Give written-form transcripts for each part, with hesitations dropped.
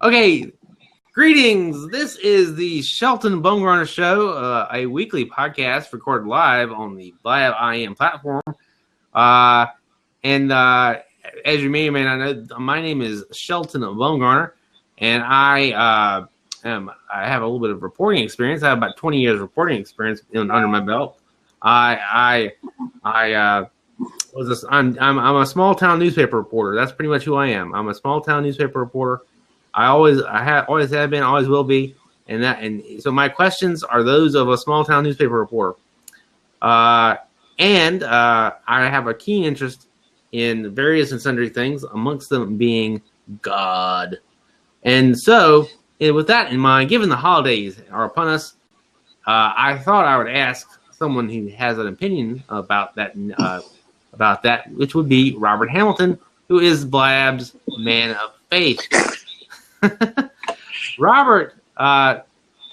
Okay, greetings. This is the Shelton Bumgarner Show, a weekly podcast recorded live on the Blab IM platform. As you may or may not know, my name is Shelton Bumgarner, and I have a little bit of reporting experience. I have about 20 years reporting experience under my belt. I'm a small town newspaper reporter. That's pretty much who I am. I'm a small town newspaper reporter. I always have been, always will be, and so my questions are those of a small town newspaper reporter. I have a keen interest in various and sundry things, amongst them being God. And so, with that in mind, given the holidays are upon us, I thought I would ask someone who has an opinion about that, which would be Robert Hamilton, who is Blab's man of faith. Robert,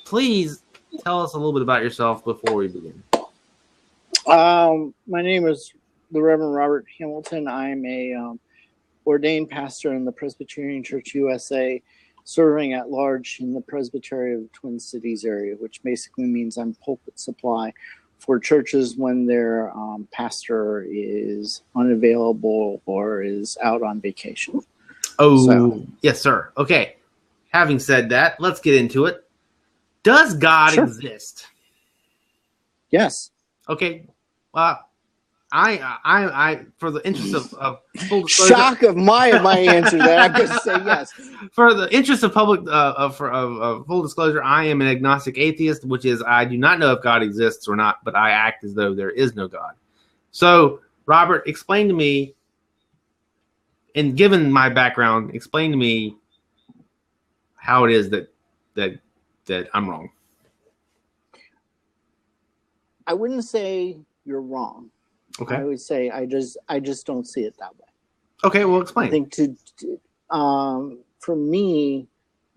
please tell us a little bit about yourself before we begin. My name is the Reverend Robert Hamilton. I'm a ordained pastor in the Presbyterian Church USA, serving at large in the Presbytery of the Twin Cities area, which basically means I'm pulpit supply for churches when their pastor is unavailable or is out on vacation. Yes, sir. Okay. Having said that, let's get into it. Does God exist? Yes. Okay. I for the interest of full disclosure, shock of my answer that I'm going to say yes. For the interest of public of full disclosure, I am an agnostic atheist, which is I do not know if God exists or not, but I act as though there is no God. So, Robert, explain to me, and given my background, explain to me how it is that I'm wrong. I wouldn't say you're wrong. Okay. I would say I just don't see it that way. Okay, well, explain. I think for me,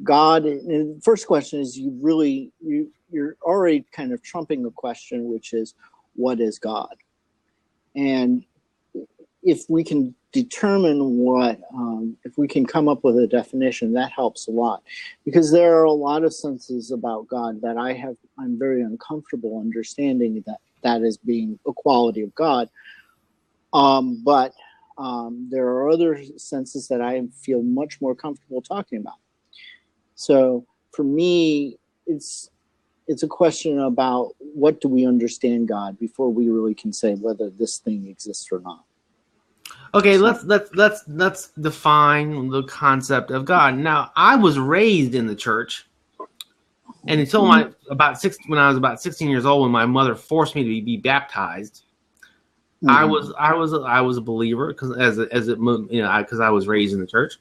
God. The first question is you're already kind of trumping the question, which is what is God? And if we can determine if we can come up with a definition, that helps a lot, because there are a lot of senses about God that I'm very uncomfortable understanding that as being a quality of God. But there are other senses that I feel much more comfortable talking about. So for me, it's a question about what do we understand God before we really can say whether this thing exists or not. Okay, let's define the concept of God. Now, I was raised in the church, and until when I was about 16 years old, when my mother forced me to be baptized, I was a believer because because I was raised in the church.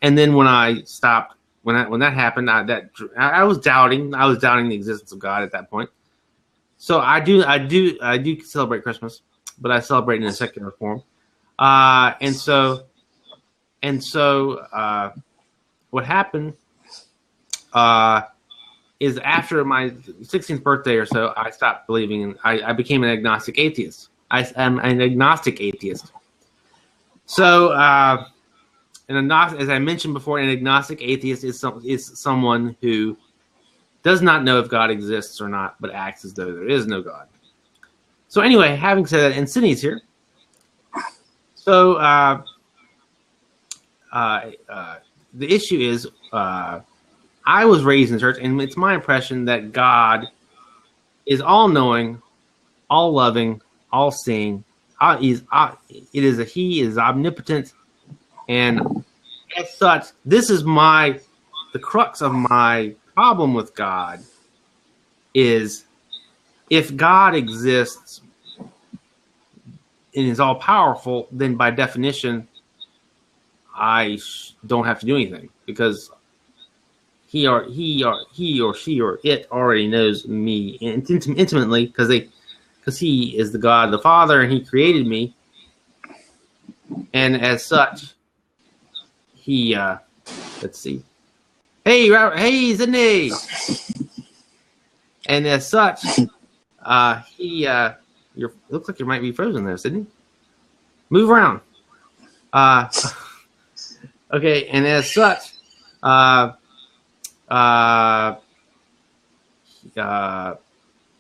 And then when I stopped, when that happened, I was doubting the existence of God at that point. So I do celebrate Christmas, but I celebrate in a secular form. And so what happened is after my 16th birthday or so, I stopped believing, and I became an agnostic atheist. I'm an agnostic atheist. So, as I mentioned before, an agnostic atheist is someone who does not know if God exists or not, but acts as though there is no God. So anyway, having said that, and Sydney's here. So the issue is, I was raised in church, and it's my impression that God is all-knowing, all-loving, all-seeing. He is omnipotent, and as such, this is the crux of my problem with God is if God exists and is all powerful, then by definition, I don't have to do anything because he or she or it already knows me intimately because he is the God, the Father, and he created me, and as such, he let's see, hey Robert, hey Sydney, and as such, he looks like you might be frozen there, Sydney. Move around. Okay, and as such, Uh,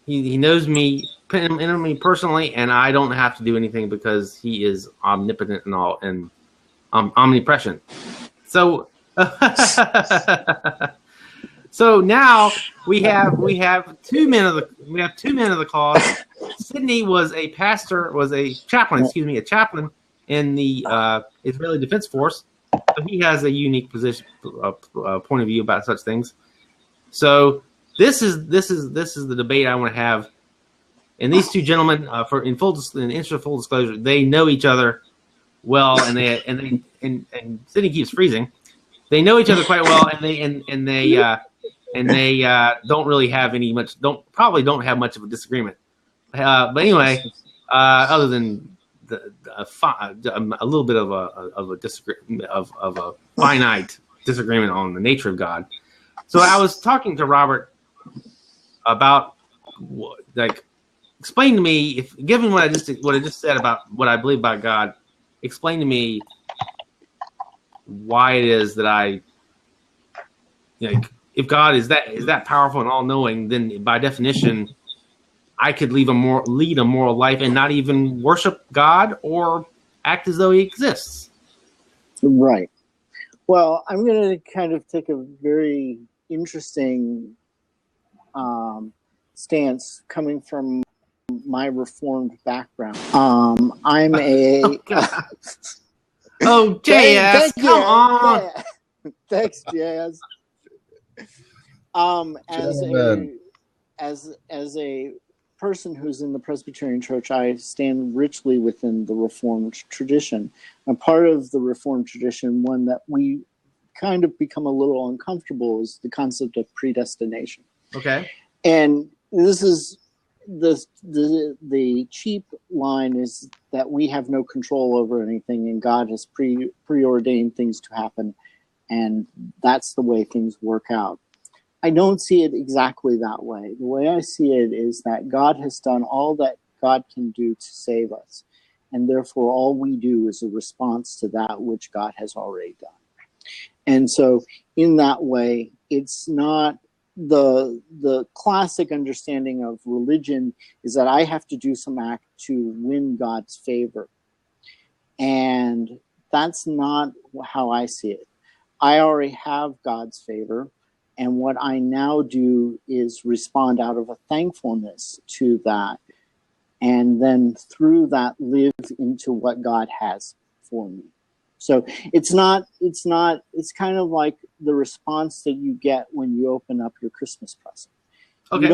he knows me personally, and I don't have to do anything because he is omnipotent and all and omnipresent. So, so now we have two men of the cause. Sydney was a chaplain in the Israeli Defense Force. So he has a unique position, point of view about such things. So this is the debate I want to have. And these two gentlemen, in interest of full disclosure, they know each other well, and Sydney keeps freezing. They know each other quite well, and they don't really have probably don't have much of a disagreement. But anyway, other than a little bit of a finite disagreement on the nature of God. So I was talking to Robert about explain to me, given what I just said about what I believe about God, explain to me why it is that if God is that powerful and all knowing, then by definition I could lead a moral life and not even worship God or act as though he exists. Right. Well, I'm going to kind of take a very interesting stance coming from my Reformed background. I'm a... Oh, JS, come on. Thanks, JS. As a person who's in the Presbyterian Church, I stand richly within the Reformed tradition. And part of the Reformed tradition, one that we kind of become a little uncomfortable, is the concept of predestination. Okay. And this is the cheap line is that we have no control over anything, and God has preordained things to happen, and that's the way things work out. I don't see it exactly that way. The way I see it is that God has done all that God can do to save us, and therefore all we do is a response to that which God has already done. And so in that way, it's not the classic understanding of religion is that I have to do some act to win God's favor. And that's not how I see it. I already have God's favor. And what I now do is respond out of a thankfulness to that. And then through that, live into what God has for me. So it's kind of like the response that you get when you open up your Christmas present. Okay.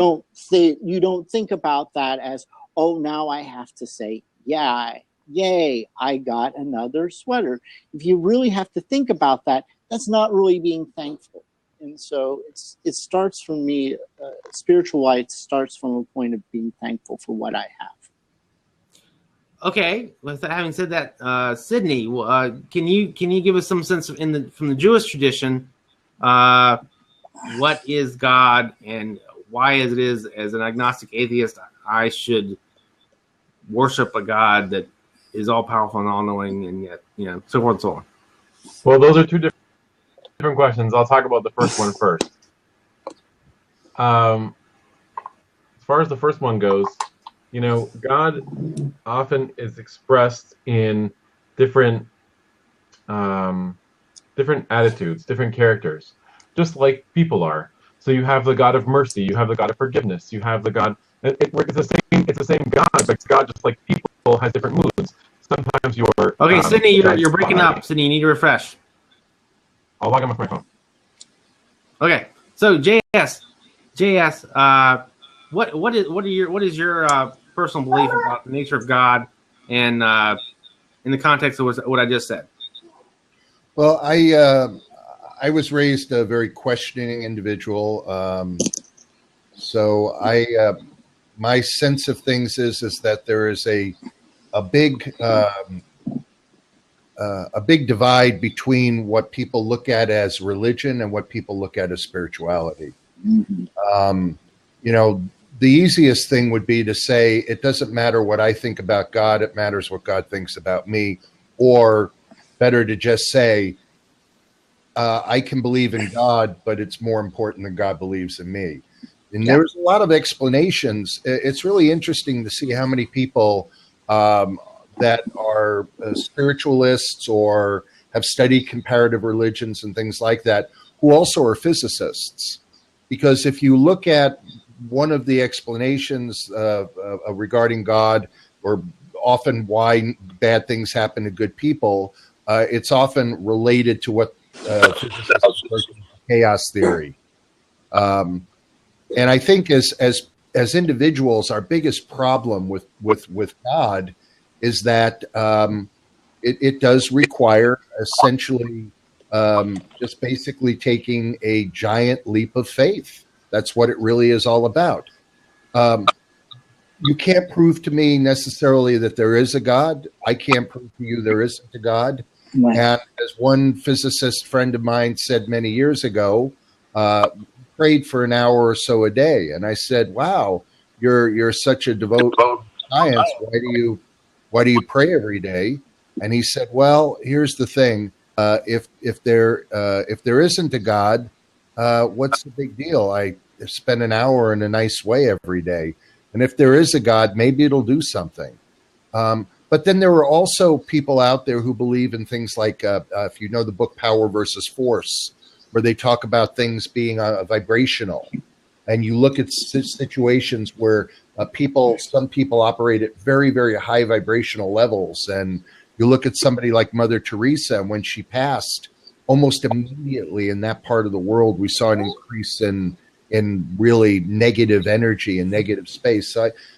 You don't think about that as, oh, now I have to say, yeah, yay, I got another sweater. If you really have to think about that, that's not really being thankful. And so it starts from me, spiritual life starts from a point of being thankful for what I have. Okay, with having said that, Sydney, can you give us some sense from the Jewish tradition, what is God and why it is as an agnostic atheist I should worship a God that is all powerful and all knowing and yet so forth and so on. Well, those are two different questions. I'll talk about the first one first. As far as the first one goes, God often is expressed in different attitudes, different characters, just like people are. So you have the God of mercy, you have the God of forgiveness, you have the God. It's the same God, but God, just like people, has different moods. Sometimes you're okay. Sydney, you're breaking up. Sydney, you need to refresh. I'll log in with my phone. Okay, so JS, what is your personal belief about the nature of God and in the context of what I just said? Well, I was raised a very questioning individual, so my sense of things is that there is a big divide between what people look at as religion and what people look at as spirituality. Mm-hmm. The easiest thing would be to say, it doesn't matter what I think about God, it matters what God thinks about me. Or better to just say, I can believe in God, but it's more important that God believes in me. And Yeah. there's a lot of explanations. It's really interesting to see how many people that are spiritualists or have studied comparative religions and things like that, who also are physicists. Because if you look at one of the explanations regarding God, or often why bad things happen to good people, it's often related to what physicists refer to as chaos theory. And I think as individuals, our biggest problem with God is that it does require essentially just basically taking a giant leap of faith. That's what it really is all about. You can't prove to me necessarily that there is a God. I can't prove to you there isn't a God. Right. And as one physicist friend of mine said many years ago, prayed for an hour or so a day. And I said, wow, you're such a devote to science. Why do you pray every day? And he said, well, here's the thing. If there isn't a God, what's the big deal? I spend an hour in a nice way every day. And if there is a God, maybe it'll do something. But then there are also people out there who believe in things like, if you know the book Power versus Force, where they talk about things being vibrational. And you look at situations where some people operate at very, very high vibrational levels. And you look at somebody like Mother Teresa, and when she passed, almost immediately in that part of the world, we saw an increase in really negative energy and negative space.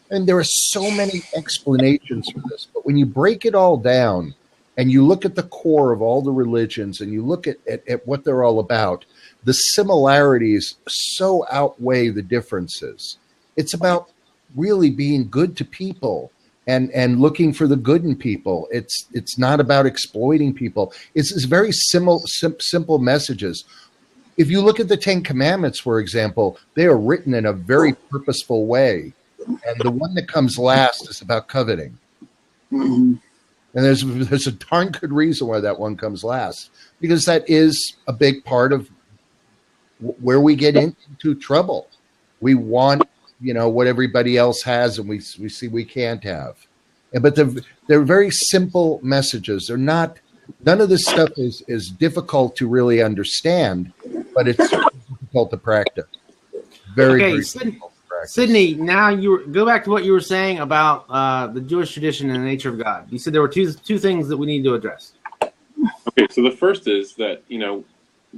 And there are so many explanations for this. But when you break it all down and you look at the core of all the religions and you look at what they're all about, the similarities so outweigh the differences. It's about really being good to people and looking for the good in people. It's not about exploiting people. It's very simple messages. If you look at the Ten Commandments, for example, they are written in a very purposeful way. And the one that comes last is about coveting. Mm-hmm. And there's a darn good reason why that one comes last, because that is a big part of where we get into trouble. We want, what everybody else has, and we see we can't have. But they're very simple messages. They're not. None of this stuff is difficult to really understand, but it's difficult to practice. Very difficult to practice. Sydney, now go back to what you were saying about the Jewish tradition and the nature of God. You said there were two things that we need to address. Okay, so the first is that,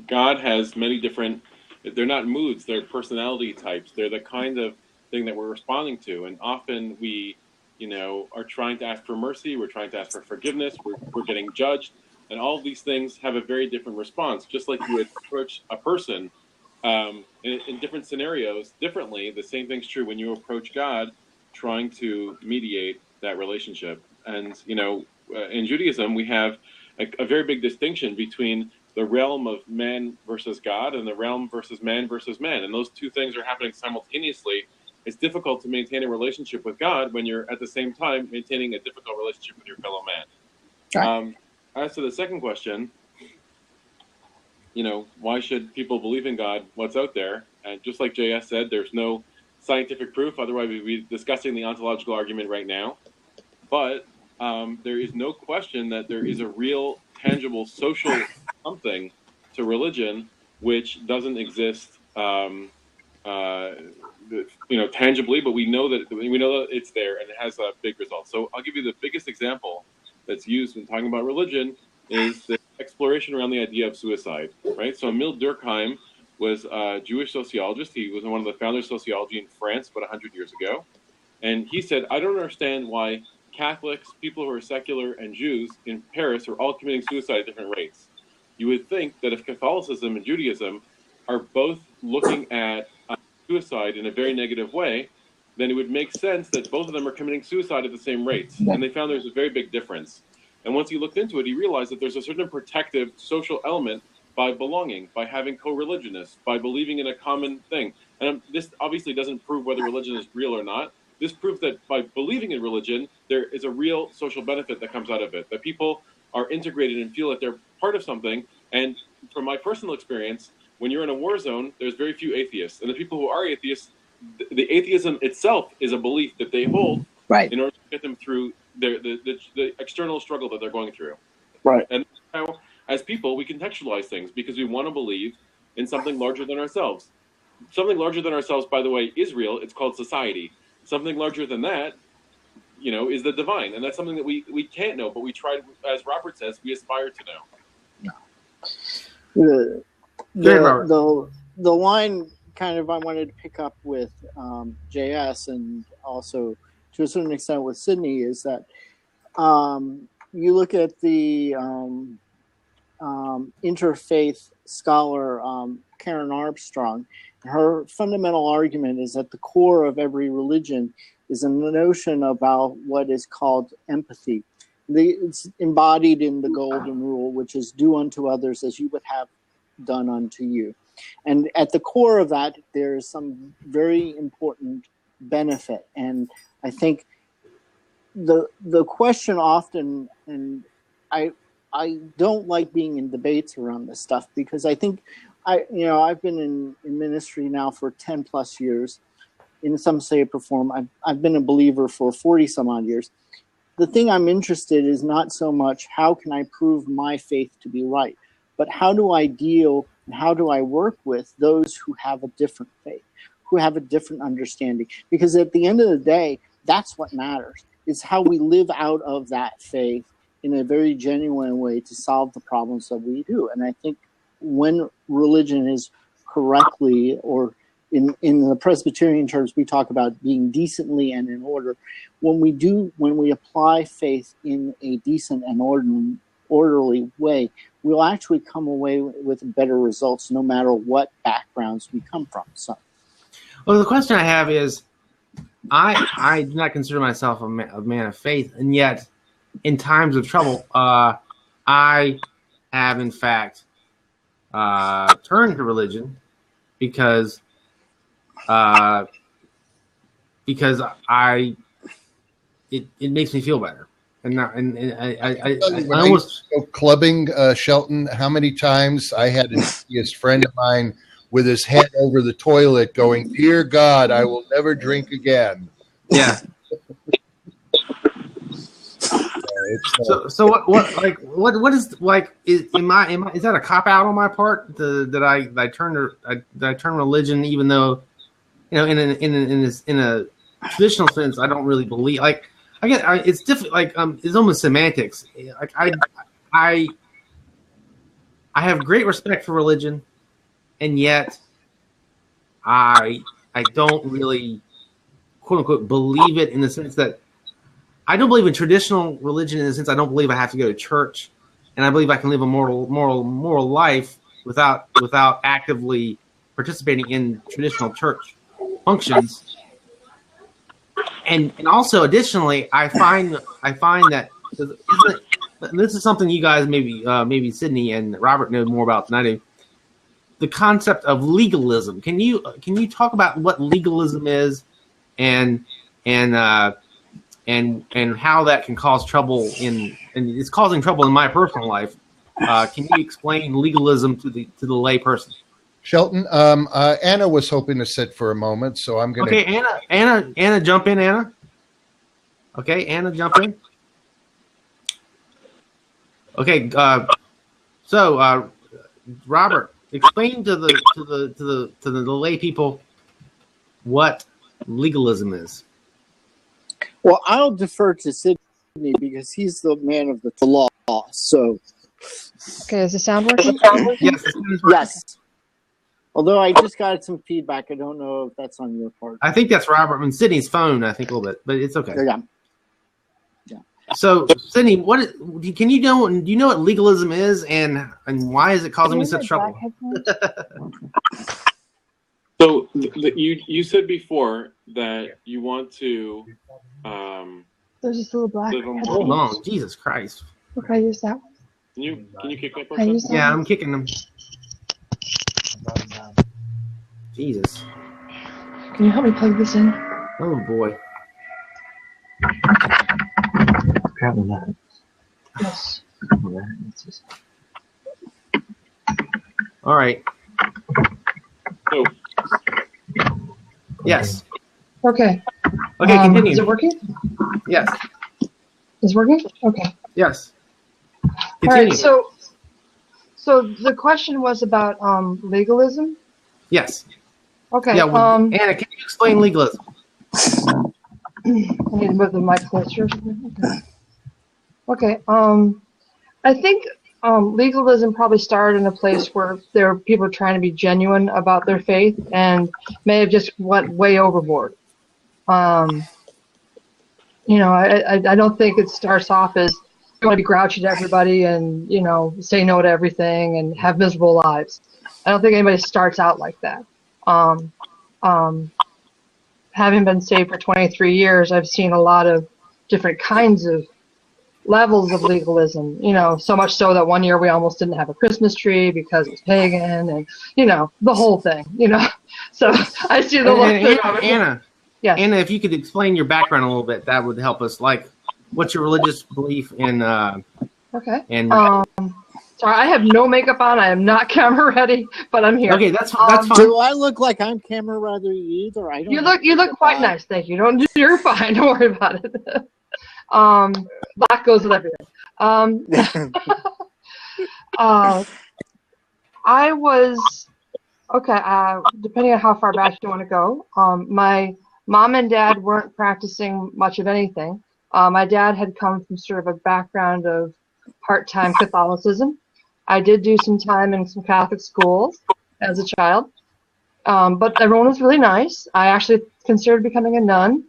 God has many different, they're not moods, they're personality types. They're the kind of thing that we're responding to. And often we, are trying to ask for mercy. We're trying to ask for forgiveness. We're getting judged. And all of these things have a very different response. Just like you would approach a person in different scenarios differently, the same thing's true when you approach God trying to mediate that relationship. And, in Judaism, we have a very big distinction between the realm of man versus God and the realm versus man. And those two things are happening simultaneously. It's difficult to maintain a relationship with God when you're at the same time maintaining a difficult relationship with your fellow man. Right. As to the second question, why should people believe in God? What's out there? And just like JS said, there's no scientific proof. Otherwise, we'd be discussing the ontological argument right now. But there is no question that there is a real, tangible, social something to religion which doesn't exist, tangibly. But we know that it's there and it has a big result. So I'll give you the biggest example that's used when talking about religion is the exploration around the idea of suicide. Right. So Emile Durkheim was a Jewish sociologist. He was one of the founders of sociology in France about 100 years ago. And he said, I don't understand why Catholics, people who are secular, and Jews in Paris are all committing suicide at different rates. You would think that if Catholicism and Judaism are both looking at suicide in a very negative way, then it would make sense that both of them are committing suicide at the same rates. And they found there's a very big difference. And once he looked into it, he realized that there's a certain protective social element by belonging, by having co-religionists, by believing in a common thing. And this obviously doesn't prove whether religion is real or not. This proves that by believing in religion, there is a real social benefit that comes out of it, that people are integrated and feel that they're part of something. And from my personal experience, when you're in a war zone, there's very few atheists, and the people who are atheists, the atheism itself is a belief that they hold Right. in order to get them through the external struggle that they're going through. Right. And now, as people, we contextualize things because we want to believe in something larger than ourselves. Something larger than ourselves, by the way, is real. It's called society. Something larger than that, is the divine, and that's something that we can't know, but we try. As Robert says, we aspire to know. The line kind of I wanted to pick up with JS and also to a certain extent with Sydney is that you look at the interfaith scholar Karen Armstrong. Her fundamental argument is at the core of every religion is a notion about what is called empathy. It's embodied in the golden rule, which is do unto others as you would have done unto you. And at the core of that, there is some very important benefit. And I think the question often, and I don't like being in debates around this stuff because I think I've been in ministry now for 10 plus years in some shape or form. I've been a believer for 40 some odd years. The thing I'm interested in is not so much how can I prove my faith to be right, but how do I deal and how do I work with those who have a different faith, who have a different understanding? Because at the end of the day, that's what matters. It's how we live out of that faith in a very genuine way to solve the problems that we do. And I think when religion is correctly, or in the Presbyterian terms, we talk about being decently and in order. When we apply faith in a decent and orderly way, we'll actually come away with better results no matter what backgrounds we come from. So, well, the question I have is, I do not consider myself a man of faith, and yet in times of trouble, I have in fact turned to religion because it makes me feel better, and I almost go clubbing, Shelton. How many times I had an atheist friend of mine with his head over the toilet, going, "Dear God, I will never drink again." Yeah. So what is like is that a cop out on my part that I turn religion, even though in a traditional sense I don't really believe, like it's different, like it's almost semantics. Like I have great respect for religion, and yet I don't really quote unquote believe it in the sense that I don't believe in traditional religion in the sense I don't believe I have to go to church, and I believe I can live a moral life without actively participating in traditional church functions. And also additionally, I find that this is something you guys maybe Sydney and Robert know more about than I do. The concept of legalism. Can you talk about what legalism is and how that can cause trouble and it's causing trouble in my personal life? Can you explain legalism to the lay person? Shelton, Anna was hoping to sit for a moment, so I'm going to. Okay, Anna, jump in, Anna. Okay, Anna, jump in. Okay, so Robert, explain to the lay people what legalism is. Well, I'll defer to Sydney because he's the man of the law. So, okay, is the sound working? Yes. Although I just got some feedback, I don't know if that's on your part. I think that's Robert and Sydney's phone. I think a little bit, but it's okay. Yeah. So, Sydney, do you know what legalism is, and why is it causing me such trouble? So you said before that you want to There's this little black headphone. Hold on, Jesus Christ! Okay, I use that one. Can you kick that I use person? that Yeah, one. I'm kicking them. Jesus. Can you help me plug this in? Oh boy. Apparently not. Yes. All right. So, Yes. Okay. Okay, continue. Is it working? Yes. Is it working? Okay. Yes. All Continue. right. So the question was about legalism. Yes. Okay. Yeah. Well, Anna, can you explain legalism? I need to move the mic closer. Okay. I think legalism probably started in a place where there were people trying to be genuine about their faith and may have just went way overboard. You know, I don't think it starts off as you want to be grouchy to everybody and, you know, say no to everything and have miserable lives. I don't think anybody starts out like that. Having been saved for 23 years, I've seen a lot of different kinds of levels of legalism, you know, so much so that one year we almost didn't have a Christmas tree because it was pagan and, you know, the whole thing, you know. So I see the Anna, yes. Anna, if you could explain your background a little bit, that would help us. Like, what's your religious belief in? Okay. And sorry, I have no makeup on. I am not camera ready, but I'm here. okay, that's fine. Do I look like I'm camera ready either? I don't. You look quite nice, thank you. You're fine. Don't worry about it. Black goes with everything. I was okay. Depending on how far back you want to go, my mom and dad weren't practicing much of anything. My dad had come from sort of a background of part-time Catholicism. I did do some time in some Catholic schools as a child, but everyone was really nice. I actually considered becoming a nun.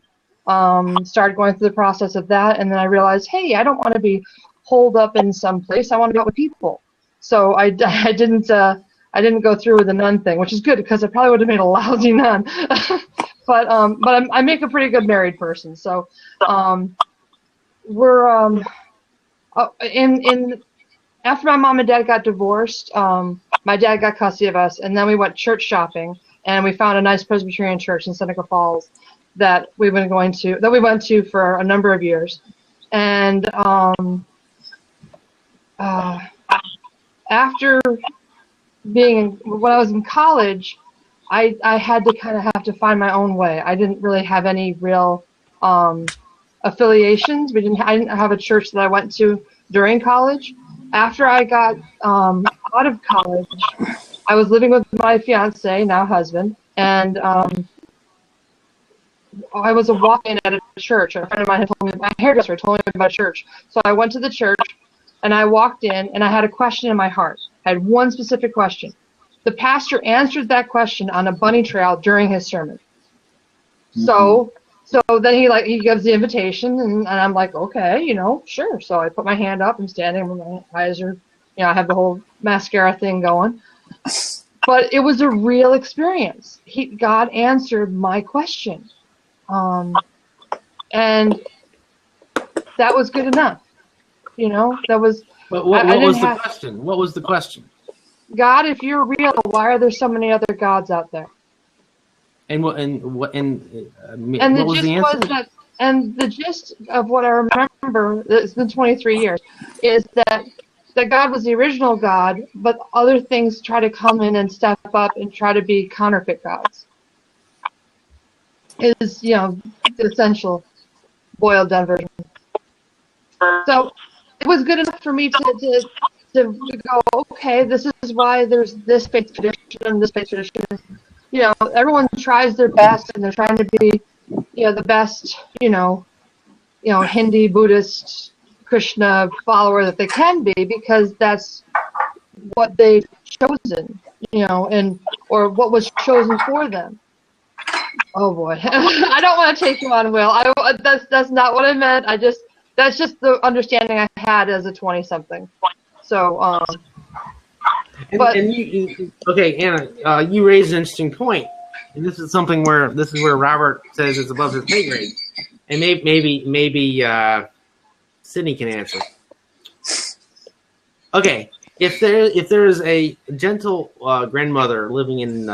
Started going through the process of that, and then I realized, hey, I don't want to be holed up in some place. I want to be out with people. So I didn't go through with the nun thing, which is good because I probably would have made a lousy nun. but I make a pretty good married person. So we're after my mom and dad got divorced, my dad got custody of us, and then we went church shopping, and we found a nice Presbyterian church in Seneca Falls that we went to for a number of years. And after when I was in college, I had to kind of have to find my own way. I didn't really have any real affiliations. I didn't have a church that I went to during college. After I got out of college, I was living with my fiance, now husband, and I was a walk-in at a church. A friend of mine had told me, my hairdresser told me about a church. So I went to the church, and I walked in, and I had a question in my heart. I had one specific question. The pastor answered that question on a bunny trail during his sermon. Mm-hmm. So then he gives the invitation, and I'm like, okay, you know, sure. So I put my hand up, I'm standing, my eyes are, you know, I have the whole mascara thing going. But it was a real experience. God answered my question. And that was good enough. You know, that was. But what was the question? What was the question? God, if you're real, why are there so many other gods out there? And what was the answer? And the gist of what I remember, it's been 23 years, is that God was the original God, but other things try to come in and step up and try to be counterfeit gods. Is, you know, the essential boiled down version. So it was good enough for me to go, okay, this is why there's this faith tradition and this faith tradition. You know, everyone tries their best, and they're trying to be, you know, the best, you know, Hindi, Buddhist, Krishna follower that they can be, because that's what they've chosen, you know, or what was chosen for them. Oh boy, I don't want to take you on, Will. That's not what I meant. That's just the understanding I had as a 20-something. So, okay, Anna, you raised an interesting point, and this is where Robert says it's above his pay grade, and maybe Sydney can answer. Okay, if there is a gentle grandmother living in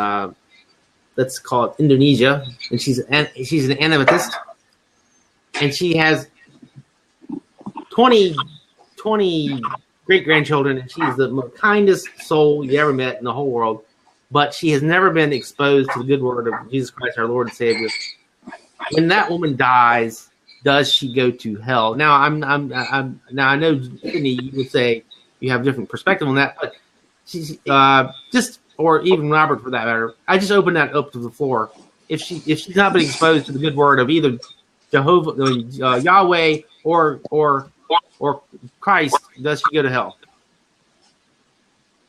let's call it Indonesia, and she's an Anabaptist, and she has 20 great grandchildren, and she's the most kindest soul you ever met in the whole world. But she has never been exposed to the good word of Jesus Christ, our Lord and Savior. When that woman dies, does she go to hell? Now, now I know, Sydney, you would say you have a different perspective on that, but she's or even Robert for that matter. I just open that up to the floor. If she's not been exposed to the good word of either Jehovah, Yahweh, or Christ, does she go to hell?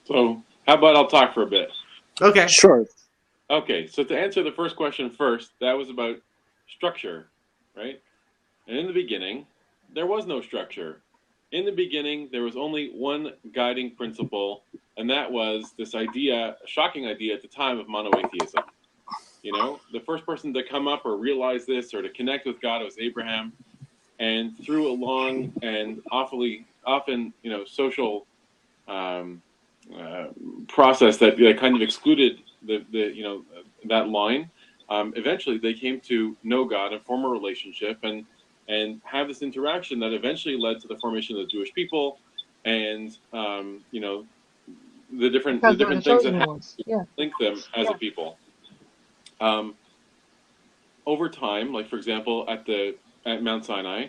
So how about I'll talk for a bit? Okay. Sure. Okay, so to answer the first question first, that was about structure, right? And in the beginning, there was no structure. In the beginning, there was only one guiding principle, and that was this idea, a shocking idea at the time, of monotheism. You know, the first person to come up or realize this or to connect with God was Abraham, and through a long and often, you know, social process that kind of excluded the you know, that line. Eventually, they came to know God and form a relationship and have this interaction that eventually led to the formation of the Jewish people, and you know, the different things that happened to link them as a people. Over time, like for example, at Mount Sinai,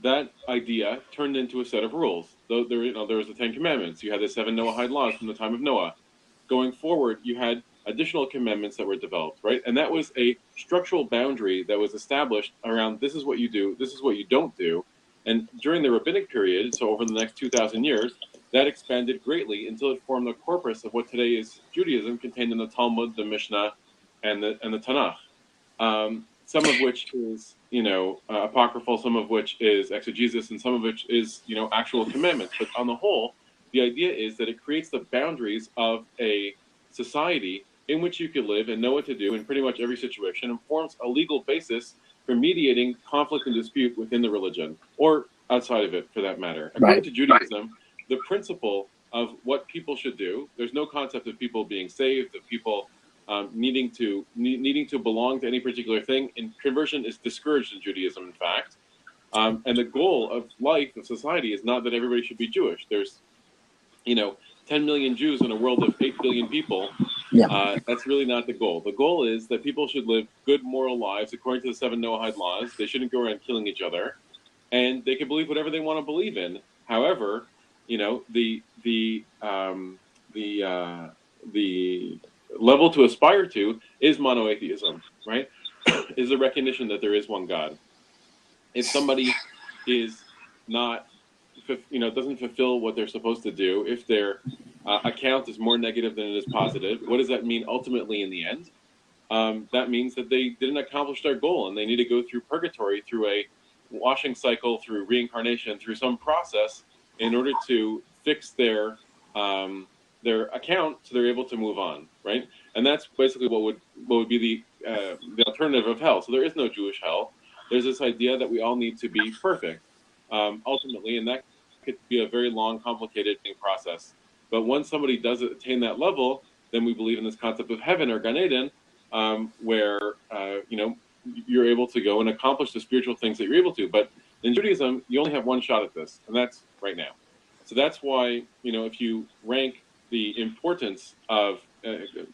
that idea turned into a set of rules. Though there was the Ten Commandments. You had the 7 Noahide laws from the time of Noah. Going forward, you had additional commandments that were developed, right? And that was a structural boundary that was established around this is what you do, this is what you don't do. And during the rabbinic period, so over the next 2,000 years, that expanded greatly until it formed the corpus of what today is Judaism, contained in the Talmud, the Mishnah, and the Tanakh. Some of which is, you know, apocryphal, some of which is exegesis, and some of which is, you know, actual commandments. But on the whole, the idea is that it creates the boundaries of a society in which you could live and know what to do in pretty much every situation, and forms a legal basis for mediating conflict and dispute within the religion, or outside of it, for that matter. According to Judaism, the principle of what people should do, there's no concept of people being saved, of people needing to belong to any particular thing, and conversion is discouraged in Judaism, in fact. And the goal of life, of society, is not that everybody should be Jewish. There's, you know, 10 million Jews in a world of 8 billion people. Yeah. That's really not the goal. The goal is that people should live good moral lives according to the 7 Noahide laws. They shouldn't go around killing each other, and they can believe whatever they want to believe in. However, you know, the level to aspire to is monotheism, right? Is the recognition that there is one God. If somebody is not, you know, doesn't fulfill what they're supposed to do, if their account is more negative than it is positive, what does that mean ultimately in the end? That means that they didn't accomplish their goal, and they need to go through purgatory, through a washing cycle, through reincarnation, through some process in order to fix their account so they're able to move on, right? And that's basically what would be the alternative of hell. So there is no Jewish hell. There's this idea that we all need to be perfect, ultimately, and that could be a very long, complicated process. But once somebody does attain that level, then we believe in this concept of heaven or Gan Eden, where you know, you're able to go and accomplish the spiritual things that you're able to. But in Judaism, you only have one shot at this, and that's right now. So that's why, you know, if you rank the importance of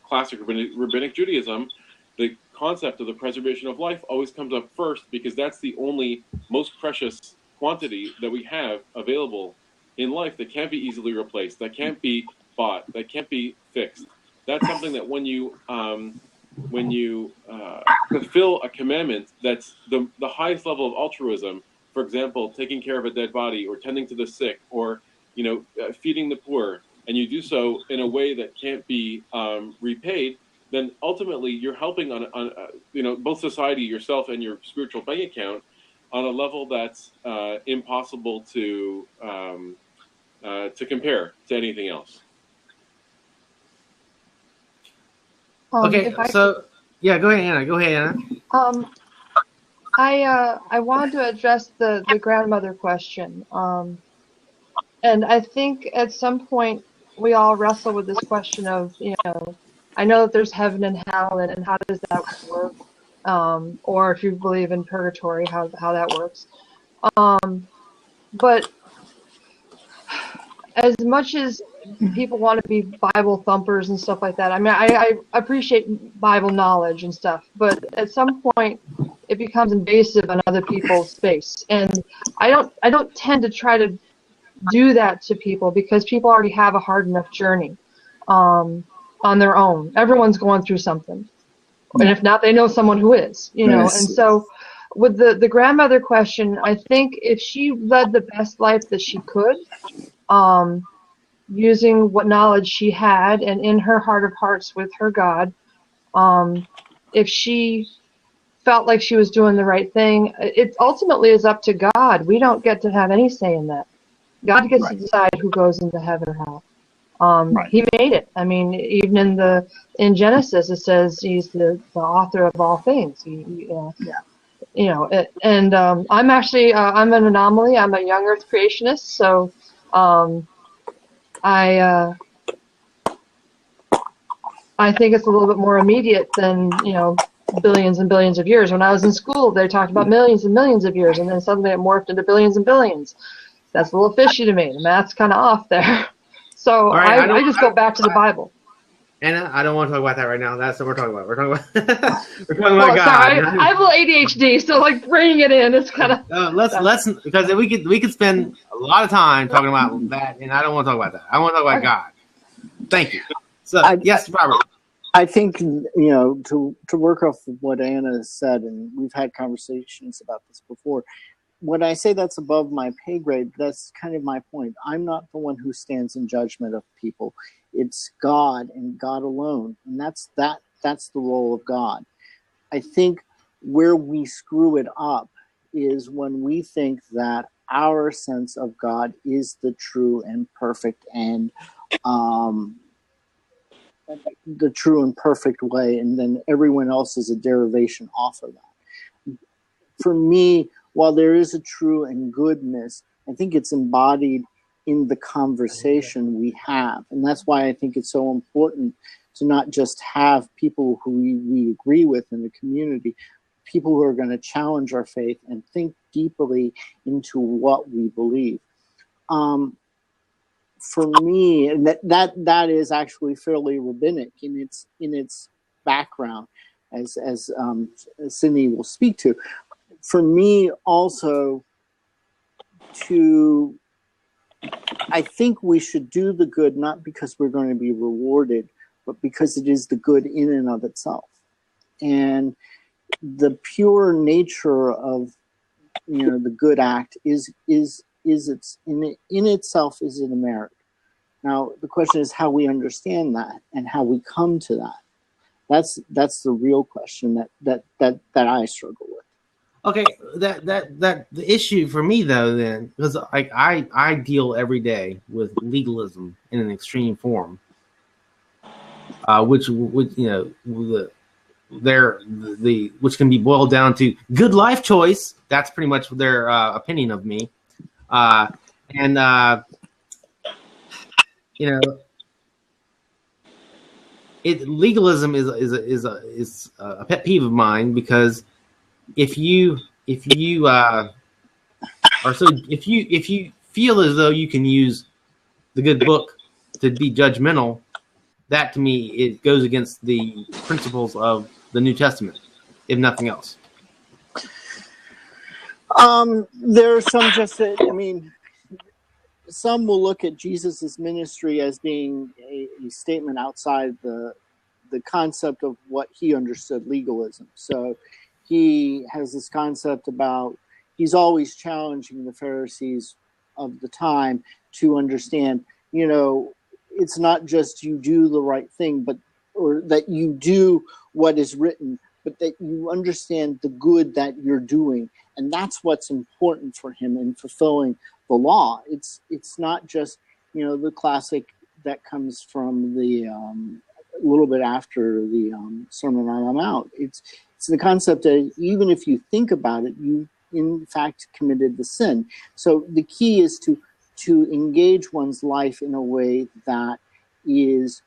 classic rabbinic Judaism, the concept of the preservation of life always comes up first, because that's the only most precious quantity that we have available in life that can't be easily replaced, that can't be bought, that can't be fixed. That's something that when you fulfill a commandment that's the highest level of altruism, for example, taking care of a dead body or tending to the sick, or, you know, feeding the poor, and you do so in a way that can't be repaid, then ultimately you're helping on you know, both society, yourself, and your spiritual bank account on a level that's impossible to compare to anything else. Okay, so yeah, go ahead, Anna. I wanted to address the grandmother question, and I think at some point we all wrestle with this question of, you know, I know that there's heaven and hell, and how does that work, or if you believe in purgatory, how that works, but as much as people want to be Bible thumpers and stuff like that, I mean, I appreciate Bible knowledge and stuff, but at some point it becomes invasive on other people's space, and I don't tend to try to do that to people because people already have a hard enough journey on their own. Everyone's going through something, and if not, they know someone who is, you know. Yes. And so, with the grandmother question, I think if she led the best life that she could, using what knowledge she had and in her heart of hearts with her God, if she felt like she was doing the right thing, it ultimately is up to God. We don't get to have any say in that. God gets to decide who goes into heaven or hell. He made it. I mean, even in Genesis it says he's the author of all things. You know, and I'm actually I'm an anomaly. I'm a young Earth creationist, so I think it's a little bit more immediate than, you know, billions and billions of years. When I was in school, they talked about millions and millions of years, and then suddenly it morphed into billions and billions. That's a little fishy to me. The math's kind of off there. So right, I just go back to the Bible. Anna, I don't want to talk about that right now. That's what we're talking about. We're talking about we're talking about God. Sorry, I have a little ADHD, so like bringing it in, it's kind of. Let's because we could spend a lot of time talking about that, and I don't want to talk about that. I want to talk about God. Thank you. So yes, Robert. I think, you know, to work off of what Anna said, and we've had conversations about this before. When I say that's above my pay grade, that's kind of my point. I'm not the one who stands in judgment of people. It's God and God alone, and that's the role of God. I think where we screw it up is when we think that our sense of God is the true and perfect and the true and perfect way, and then everyone else is a derivation off of that. For me, while there is a true and goodness, I think it's embodied in the conversation we have. And that's why I think it's so important to not just have people who we agree with in the community, people who are going to challenge our faith and think deeply into what we believe. For me, and that is actually fairly rabbinic in its background, as Sydney will speak to. For me, also, I think we should do the good not because we're going to be rewarded, but because it is the good in and of itself. And the pure nature of, you know, the good act is it's in itself is it a merit. Now the question is how we understand that and how we come to that. That's the real question that I struggle with. Okay, that the issue for me though, then, because I deal every day with legalism in an extreme form, which you know which can be boiled down to good life choice. That's pretty much their opinion of me, you know, legalism is a pet peeve of mine because if you feel as though you can use the good book to be judgmental, that to me it goes against the principles of the New Testament, if nothing else. There are some some will look at Jesus's ministry as being a statement outside the concept of what he understood legalism. So he has this concept about he's always challenging the Pharisees of the time to understand, you know, it's not just you do the right thing, or that you do what is written, but that you understand the good that you're doing. And that's what's important for him in fulfilling the law. It's not just, you know, the classic that comes from the a little bit after the Sermon on the Mount. It's the concept that even if you think about it, you in fact committed the sin. So the key is to engage one's life in a way that is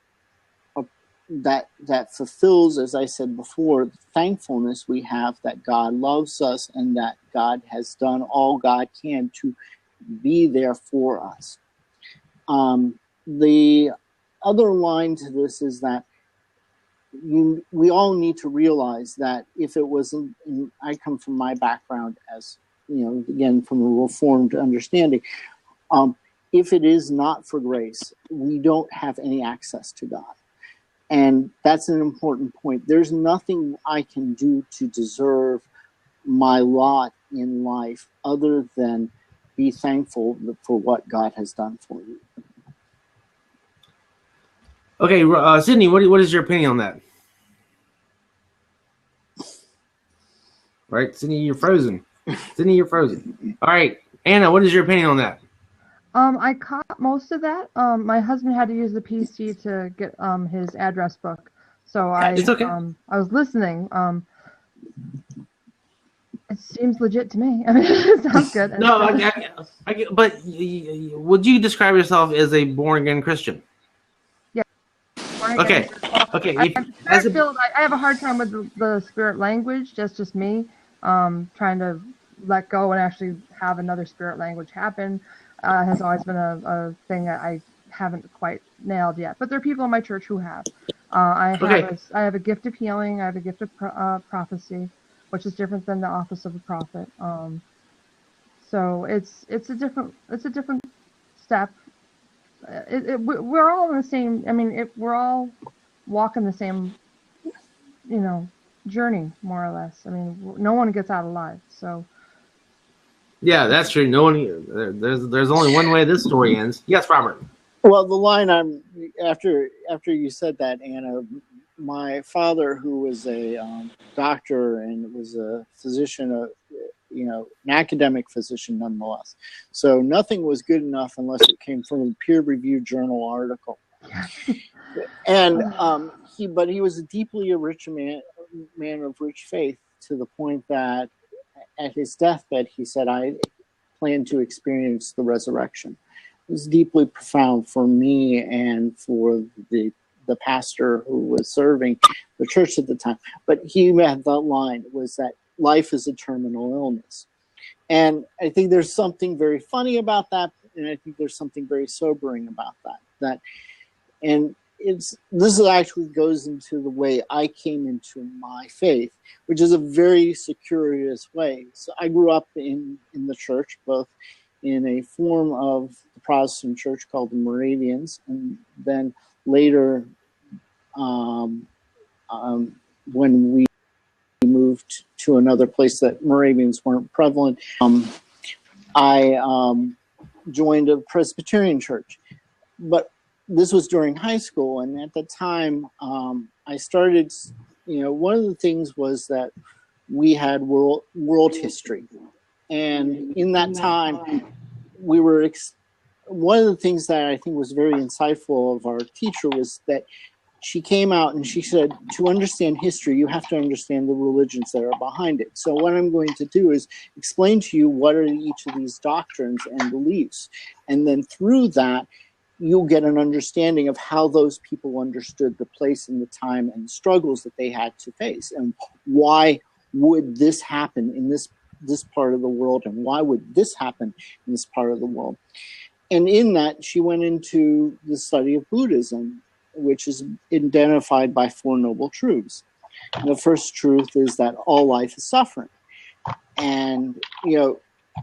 that fulfills, as I said before, the thankfulness we have that God loves us and that God has done all God can to be there for us. The other line to this is that we all need to realize that if it wasn't, I come from my background as, again, from a Reformed understanding, if it is not for grace, we don't have any access to God. And that's an important point. There's nothing I can do to deserve my lot in life other than be thankful for what God has done for me. Okay, Sydney, what is your opinion on that? Right, Sydney, you're frozen. Sydney, you're frozen. All right, Anna, what is your opinion on that? I caught most of that. My husband had to use the PC to get his address book, so It's okay. I was listening. It seems legit to me. I mean, it sounds good. No, but would you describe yourself as a born-again Christian? Yeah. Okay. Okay. I have a hard time with the spirit language. That's just me. Trying to let go and actually have another spirit language happen has always been a thing that I haven't quite nailed yet. But there are people in my church who have. I have a gift of healing. I have a gift of prophecy, which is different than the office of a prophet. So it's a different step. We're all in the same. I mean, we're all walking the same, journey more or less. I mean, no one gets out alive. So. Yeah, that's true. No one. There's only one way this story ends. Yes, Robert. Well, the line after you said that, Anna, my father, who was a doctor and was a physician, an academic physician nonetheless. So nothing was good enough unless it came from a peer-reviewed journal article. And he was a deeply rich man of rich faith, to the point that at his deathbed he said, "I plan to experience the resurrection." It was deeply profound for me and for the pastor who was serving the church at the time. But he had that line, was that life is a terminal illness. And I think there's something very funny about that, and I think there's something very sobering about that. This actually goes into the way I came into my faith, which is a very circuitous way. So I grew up in the church, both in a form of the Protestant church called the Moravians, and then later, when we moved to another place that Moravians weren't prevalent, I joined a Presbyterian church. But this was during high school, and at the time, I started, one of the things was that we had world history. And in that time, we were, one of the things that I think was very insightful of our teacher was that she came out and she said, to understand history, you have to understand the religions that are behind it. So what I'm going to do is explain to you what are each of these doctrines and beliefs. And then through that, you'll get an understanding of how those people understood the place and the time and struggles that they had to face. And why would this happen in this part of the world, and why would this happen in this part of the world? And in that, she went into the study of Buddhism, which is identified by 4 noble truths. And the first truth is that all life is suffering. And,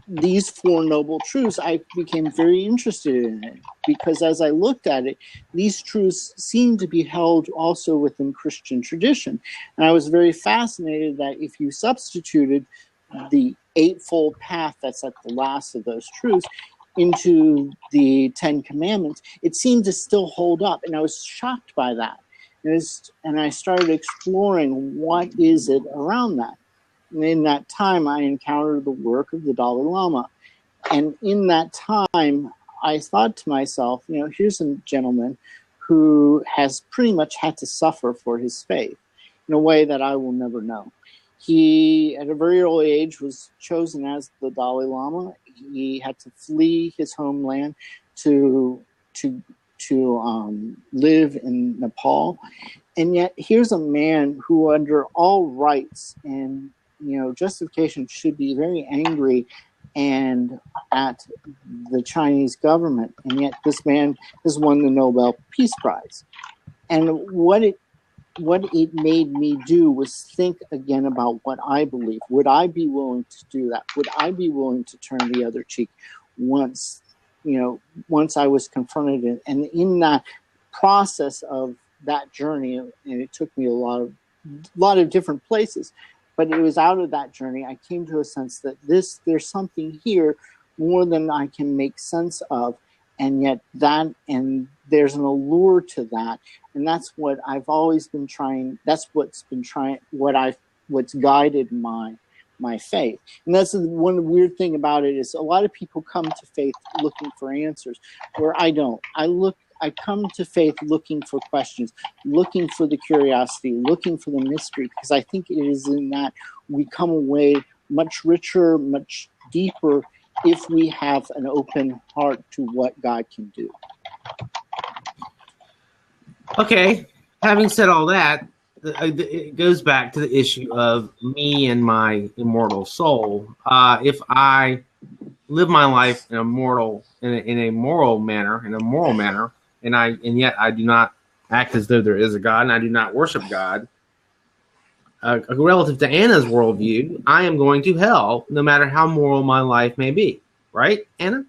these 4 noble truths, I became very interested in it, because as I looked at it, these truths seemed to be held also within Christian tradition. And I was very fascinated that if you substituted the 8-fold path that's at the last of those truths into the 10 Commandments, it seemed to still hold up. And I was shocked by that. And I started exploring what is it around that. And in that time, I encountered the work of the Dalai Lama. And in that time, I thought to myself, here's a gentleman who has pretty much had to suffer for his faith in a way that I will never know. He, at a very early age, was chosen as the Dalai Lama. He had to flee his homeland to live in Nepal. And yet, here's a man who, under all rights and justification, should be very angry and at the Chinese government, and yet this man has won the Nobel Peace Prize. And what it made me do was think again about what I believe. Would I be willing to do that? Would I be willing to turn the other cheek once I was confronted? And in that process of that journey, and it took me a lot of different places, but it was out of that journey I came to a sense that there's something here more than I can make sense of, and yet there's an allure to that, and that's what I've always been trying. That's what's guided my faith. And that's one weird thing about it, is a lot of people come to faith looking for answers, where I don't. I come to faith looking for questions, looking for the curiosity, looking for the mystery, because I think it is in that we come away much richer, much deeper, if we have an open heart to what God can do. Okay, having said all that, it goes back to the issue of me and my immortal soul. If I live my life in a moral manner, and yet I do not act as though there is a God, and I do not worship God, relative to Anna's worldview, I am going to hell, no matter how moral my life may be. Right, Anna?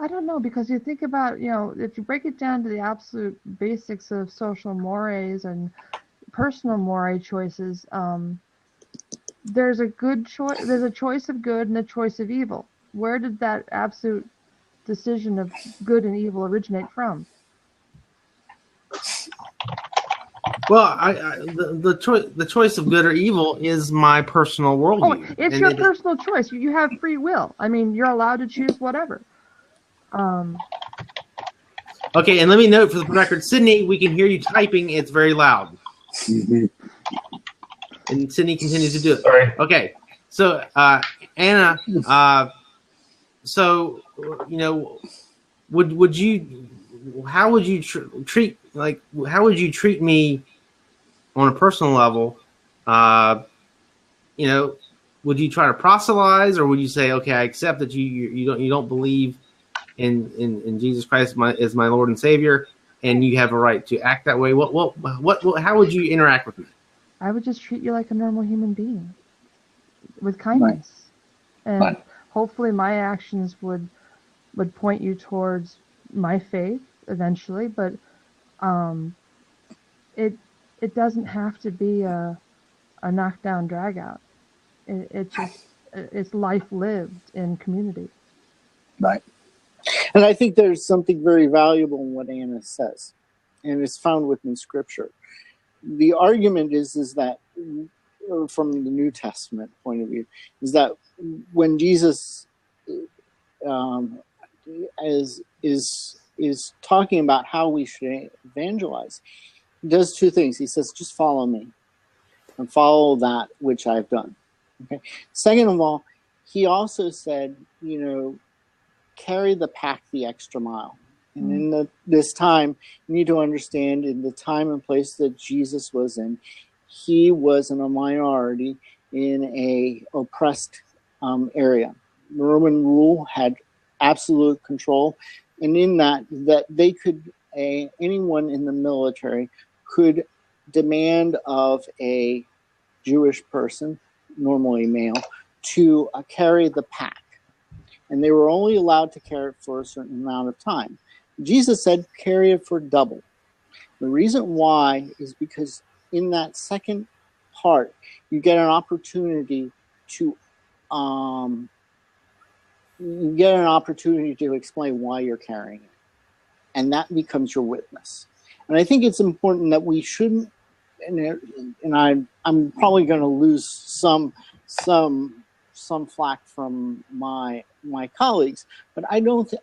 I don't know, because you think about, if you break it down to the absolute basics of social mores and personal moral choices, there's a good choice. There's a choice of good and a choice of evil. Where did that absolute decision of good and evil originate from? Well, the choice of good or evil is my personal worldview. Oh, it's your personal choice. You have free will. I mean, you're allowed to choose whatever. Okay, and let me note for the record, Sydney, we can hear you typing. It's very loud. And Sydney continues to do it. Sorry. Okay, so Anna, would you? How would you treat me on a personal level? Would you try to proselytize, or would you say, okay, I accept that you don't believe in Jesus Christ as my Lord and Savior, and you have a right to act that way? How would you interact with me? I would just treat you like a normal human being, with kindness, and hopefully my actions would point you towards my faith eventually. But it doesn't have to be a knockdown drag out. It's life lived in community. Right. And I think there's something very valuable in what Anna says, and it's found within Scripture. The argument is that, from the New Testament point of view, is that when Jesus is talking about how we should evangelize, he does two things. He says, just follow me and follow that which I've done. Okay. Second of all, he also said, carry the pack the extra mile. And in this time, you need to understand, in the time and place that Jesus was in, he was in a minority in a oppressed area. Roman rule had absolute control, and in that they could, anyone in the military could demand of a Jewish person, normally male, to carry the pack. And they were only allowed to carry it for a certain amount of time. Jesus said, carry it for double. The reason why is because in that second part, you get an opportunity to explain why you're carrying it. And that becomes your witness. And I think it's important that we shouldn't, and I'm probably going to lose some flack from my colleagues, but I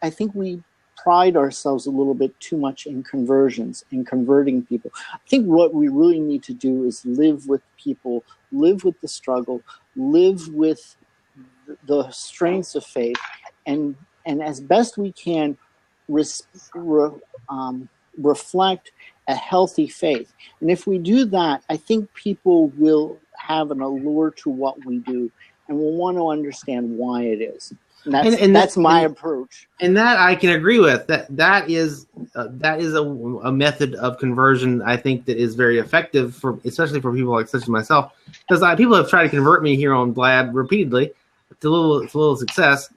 think we pride ourselves a little bit too much in conversions, in converting people. I think what we really need to do is live with people, live with the struggle, live with the strengths of faith, and as best we can reflect a healthy faith. And if we do that, I think people will have an allure to what we do, and we'll want to understand why it is. And that's my approach. And that I can agree with. That is a method of conversion I think that is very effective especially for people like such as myself, because people have tried to convert me here on Vlad repeatedly to little success.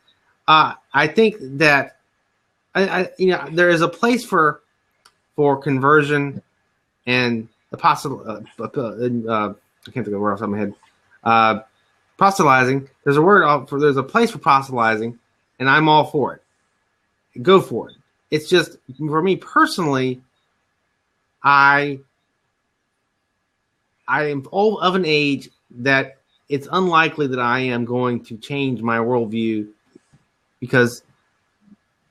I think that there is a place for conversion and the possible. I can't think of the word off the top of my head. Proselytizing. There's a place for proselytizing, and I'm all for it. Go for it. It's just for me personally, I am old of an age that it's unlikely that I am going to change my worldview, because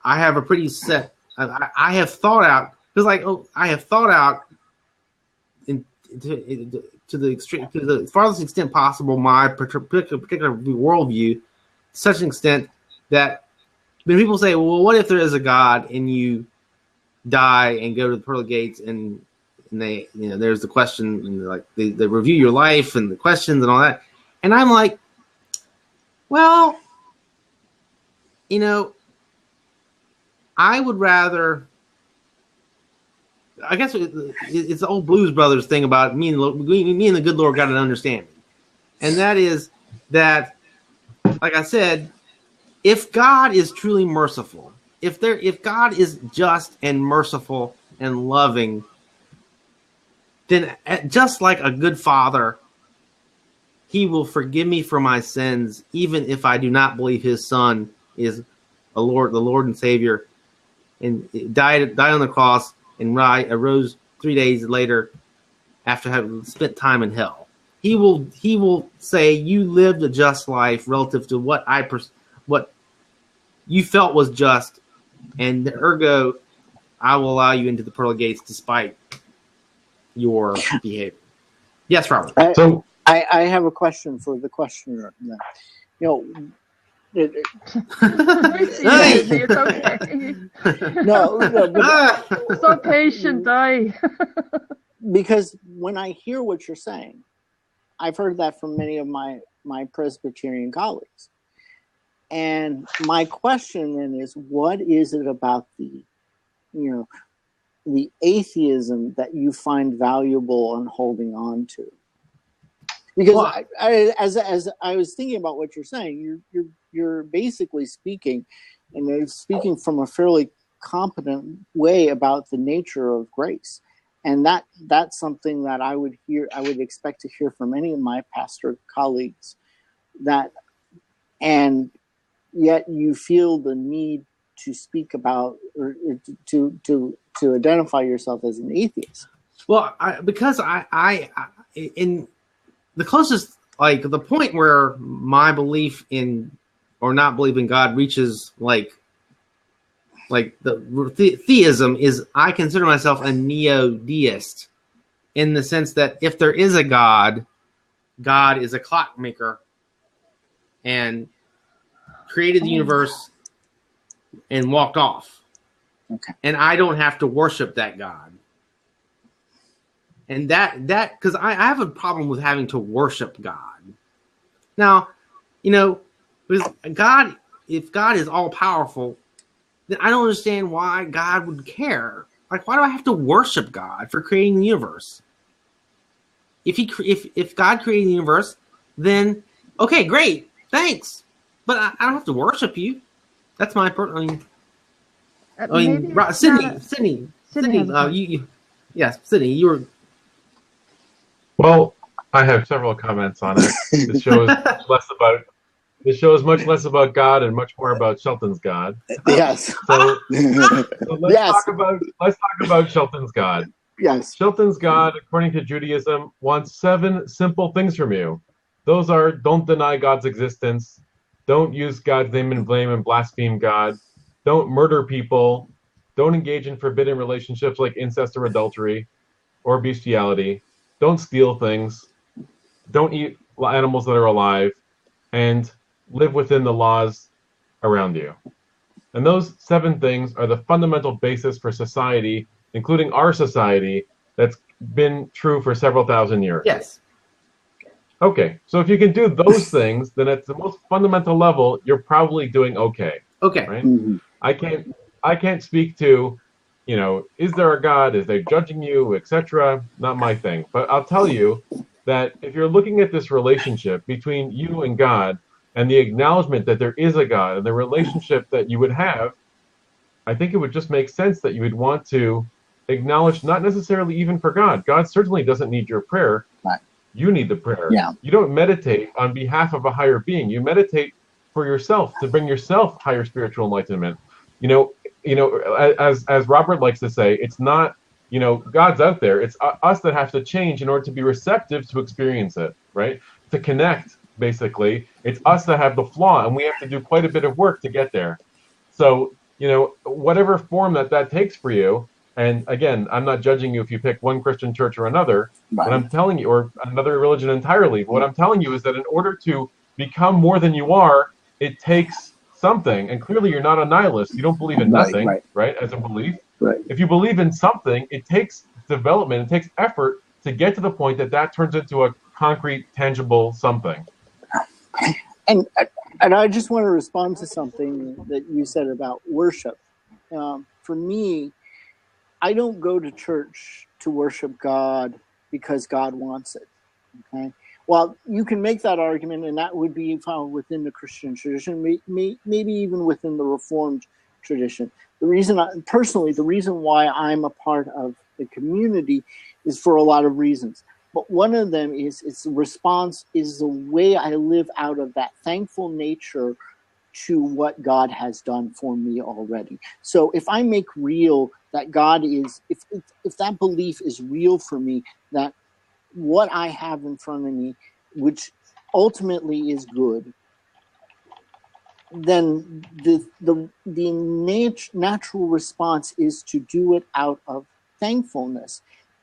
I have a pretty set. I have thought out, because I have thought out to the extreme, to the farthest extent possible, my particular worldview, to such an extent that when people say, "Well, what if there is a God and you die and go to the pearly gates and they, there's the question, and like they review your life and the questions and all that," and I'm like, well, I would rather. I guess it's the old Blues Brothers thing about me and the good Lord got an understanding, and that is that, like I said, if God is truly merciful, if God is just and merciful and loving, then just like a good father, He will forgive me for my sins, even if I do not believe His Son is the Lord and Savior, and died on the cross and arose 3 days later after having spent time in hell. He will say, "You lived a just life relative to what you felt was just, and ergo, I will allow you into the pearly gates despite your behavior." Yes, Robert. I have a question for the questioner. It's okay. No, So patient, because when I hear what you're saying, I've heard that from many of my Presbyterian colleagues, and my question then is, what is it about the atheism that you find valuable and holding on to? Because as I was thinking about what you're saying, you're basically speaking, and you're speaking from a fairly competent way about the nature of grace, and that's something that I would expect to hear from any of my pastor colleagues. And yet you feel the need to speak about or to identify yourself as an atheist. Well, because I in the closest, like the point where my belief in or not belief in God reaches like the theism is, I consider myself a neo-deist, in the sense that if there is a God, God is a clockmaker and created the universe and walked off. Okay. And I don't have to worship that God. And that because I have a problem with having to worship God. Now, because God, if God is all powerful, then I don't understand why God would care. Like, why do I have to worship God for creating the universe? If God created the universe, then okay, great, thanks. But I don't have to worship you. That's my Sydney. Sydney, you were. Well, I have several comments on it. This show is much less about God and much more about Shelton's God. Yes. So let's talk about Shelton's God. Yes. Shelton's God, according to Judaism, wants 7 simple things from you. Those are: don't deny God's existence, don't use God's name in blame and blaspheme God, don't murder people, don't engage in forbidden relationships like incest or adultery or bestiality, don't steal things, don't eat animals that are alive, and live within the laws around you. And those 7 things are the fundamental basis for society, including our society, that's been true for several thousand years. Yes. Okay, so if you can do those things, then at the most fundamental level, you're probably doing okay, Okay. right? Mm-hmm. I can't speak to, is there a God? Is they judging you, etc.? Not my thing. But I'll tell you that if you're looking at this relationship between you and God and the acknowledgement that there is a God and the relationship that you would have, I think it would just make sense that you would want to acknowledge not necessarily even for God. God certainly doesn't need your prayer. Right. You need the prayer. Yeah. You don't meditate on behalf of a higher being. You meditate for yourself to bring yourself higher spiritual enlightenment. As Robert likes to say, it's not, God's out there. It's us that have to change in order to be receptive to experience it, right? To connect, basically. It's us that have the flaw, and we have to do quite a bit of work to get there. So, whatever form that takes for you, and again, I'm not judging you if you pick one Christian church or another. Right. What I'm telling you, or another religion entirely, what I'm telling you is that in order to become more than you are, it takes something. And clearly, you're not a nihilist. You don't believe in nothing, right? As a belief. Right. If you believe in something, it takes development, it takes effort to get to the point that turns into a concrete, tangible something. And I just want to respond to something that you said about worship. For me, I don't go to church to worship God because God wants it. Okay. Well, you can make that argument, and that would be found within the Christian tradition, maybe even within the Reformed tradition. The reason why I'm a part of the community is for a lot of reasons. But one of them is its response is the way I live out of that thankful nature to what God has done for me already. So if I make real that God is, if that belief is real for me, that what I have in front of me, which ultimately is good, then the natural response is to do it out of thankfulness.